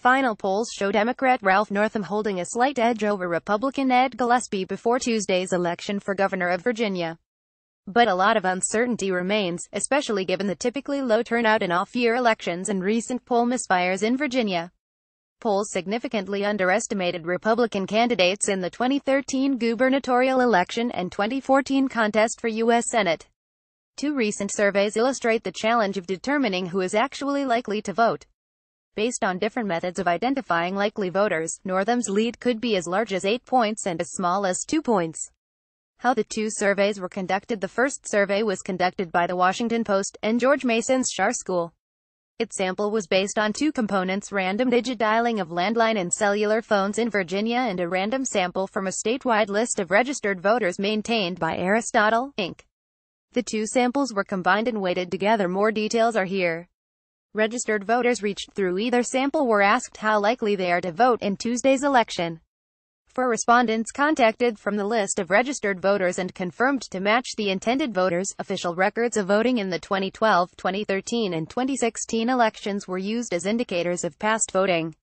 Final polls show Democrat Ralph Northam holding a slight edge over Republican Ed Gillespie before Tuesday's election for governor of Virginia. But a lot of uncertainty remains, especially given the typically low turnout in off-year elections and recent poll misfires in Virginia. Polls significantly underestimated Republican candidates in the 2013 gubernatorial election and 2014 contest for U.S. Senate. Two recent surveys illustrate the challenge of determining who is actually likely to vote. Based on different methods of identifying likely voters, Northam's lead could be as large as 8 points and as small as 2 points. How the two surveys were conducted. The first survey was conducted by the Washington Post and George Mason's Schar School. Its sample was based on two components: random digit dialing of landline and cellular phones in Virginia and a random sample from a statewide list of registered voters maintained by Aristotle, Inc. The two samples were combined and weighted together. More details are here. Registered voters reached through either sample were asked how likely they are to vote in Tuesday's election. For respondents contacted from the list of registered voters and confirmed to match the intended voters, official records of voting in the 2012, 2013 and 2016 elections were used as indicators of past voting.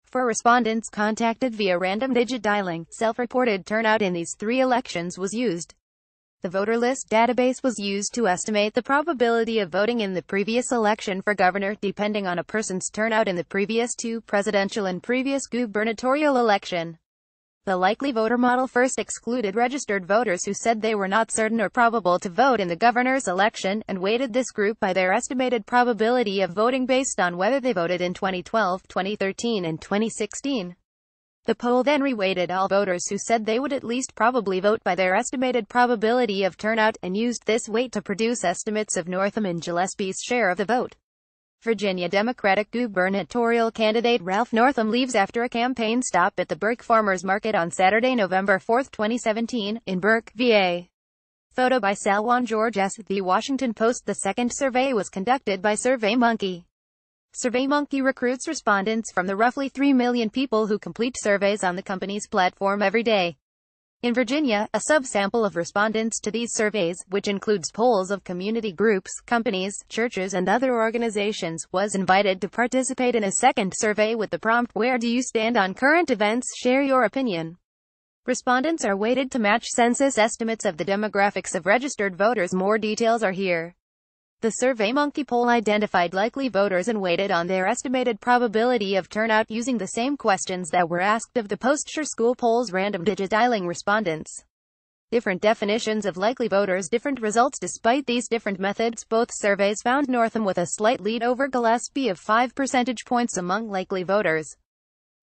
For respondents contacted via random digit dialing, self-reported turnout in these three elections was used. The voter list database was used to estimate the probability of voting in the previous election for governor, depending on a person's turnout in the previous two presidential and previous gubernatorial election. The likely voter model first excluded registered voters who said they were not certain or probable to vote in the governor's election, and weighted this group by their estimated probability of voting based on whether they voted in 2012, 2013 and 2016. The poll then reweighted all voters who said they would at least probably vote by their estimated probability of turnout, and used this weight to produce estimates of Northam and Gillespie's share of the vote. Virginia Democratic gubernatorial candidate Ralph Northam leaves after a campaign stop at the Burke Farmers Market on Saturday, November 4, 2017, in Burke, VA. Photo by Salwan George S. The Washington Post. The second survey was conducted by SurveyMonkey. SurveyMonkey recruits respondents from the roughly 3 million people who complete surveys on the company's platform every day. In Virginia, a subsample of respondents to these surveys, which includes polls of community groups, companies, churches and other organizations, was invited to participate in a second survey with the prompt, "Where do you stand on current events? Share your opinion." Respondents are weighted to match census estimates of the demographics of registered voters. More details are here. The SurveyMonkey poll identified likely voters and weighted on their estimated probability of turnout using the same questions that were asked of the Post-Schar School poll's random digit dialing respondents. Different definitions of likely voters, different results. Despite these different methods, both surveys found Northam with a slight lead over Gillespie of 5 percentage points among likely voters.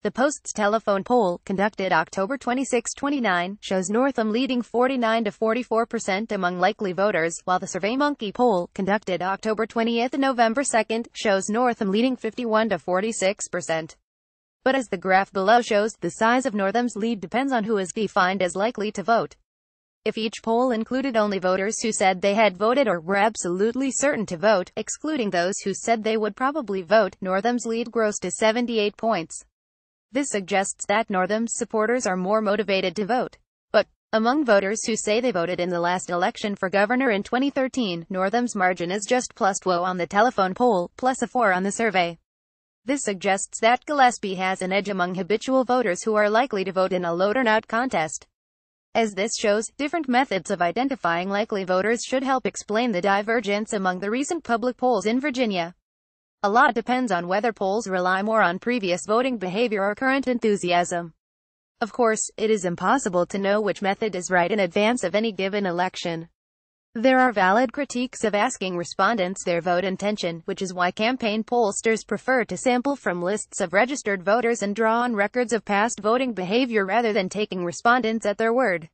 The Post's telephone poll, conducted October 26-29, shows Northam leading 49 to 44% among likely voters, while the SurveyMonkey poll, conducted October 20th and November 2nd, shows Northam leading 51 to 46%. But as the graph below shows, the size of Northam's lead depends on who is defined as likely to vote. If each poll included only voters who said they had voted or were absolutely certain to vote, excluding those who said they would probably vote, Northam's lead grows to 78 points. This suggests that Northam's supporters are more motivated to vote. But, among voters who say they voted in the last election for governor in 2013, Northam's margin is just +2 on the telephone poll, +4 on the survey. This suggests that Gillespie has an edge among habitual voters who are likely to vote in a low turnout contest. As this shows, different methods of identifying likely voters should help explain the divergence among the recent public polls in Virginia. A lot depends on whether polls rely more on previous voting behavior or current enthusiasm. Of course, it is impossible to know which method is right in advance of any given election. There are valid critiques of asking respondents their vote intention, which is why campaign pollsters prefer to sample from lists of registered voters and draw on records of past voting behavior rather than taking respondents at their word.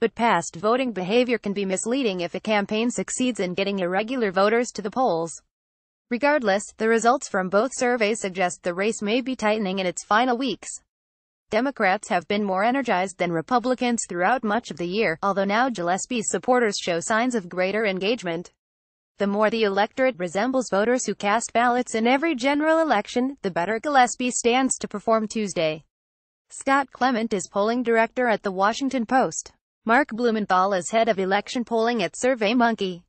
But past voting behavior can be misleading if a campaign succeeds in getting irregular voters to the polls. Regardless, the results from both surveys suggest the race may be tightening in its final weeks. Democrats have been more energized than Republicans throughout much of the year, although now Gillespie's supporters show signs of greater engagement. The more the electorate resembles voters who cast ballots in every general election, the better Gillespie stands to perform Tuesday. Scott Clement is polling director at The Washington Post. Mark Blumenthal is head of election polling at SurveyMonkey.